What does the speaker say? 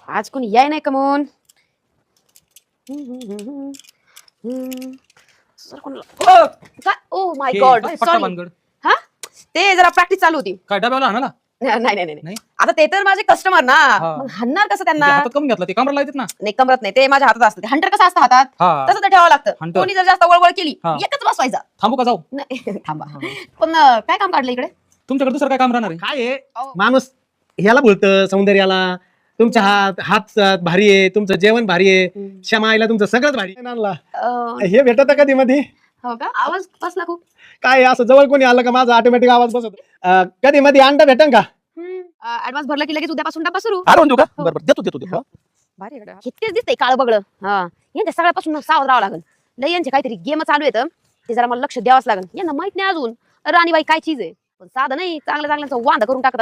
आज कोणी याय नाही कमून. Oh my God, sorry. हा, ते जरा प्रॅक्टिस चालू होती. काय डब्याला हाणाला? नाही नाही नाही नाही? आता ते तर माझे कस्टमर ना, हा. मग हाणणार कसं त्यांना? हातात कमी घातलं ते कमराला येतात ना. नाही कमरत नाही, ते माझ्या हातात असतं. हंटर कसं असतं हातात हा. तसं ते ठेवावं लागतं. Hunter. कोणी जर जास्त वळवळ केली हा. एकच बसवायचा. थांबू का जाऊ? नाही थांबा. पण काय काम काढलं इकडे? तुमच्याकडे दुसरं काय काम राहणार आहे? काय आहे अहो. माणूस ह्याला बोलतं सौंदर्याला. तुमचा हात भारी आहे, तुमचं जेवण भारी आहे, क्षमायला तुमचं सगळंच भारी आहे. आणला हे भेटत कधी मध्ये हो का? आवाज बसला खूप. काय असं जवळ कोणी आलं का माझा ऑटोमॅटिक आवाज बसत. कधी मध्ये अंडा भेटन का? ऍडव्हान्स भरला की लगेच उद्यापासून डबा सुरू. आणून देऊ का? हो. बरोबर देतो. भारी आहे. इतकेच दिसतंय काळं बगळं. हा, यांच्या सगळ्यापासून सावध राहावं लागेल. लय यांचे काहीतरी गेम चालू येतं, ते जरा मला लक्ष द्यावंच लागेल. यांना माहित नाही अजून राणीबाई काय चीज आहे. पण साधं नाही, चांगल्या चांगल्याचं वांद करून टाकतात.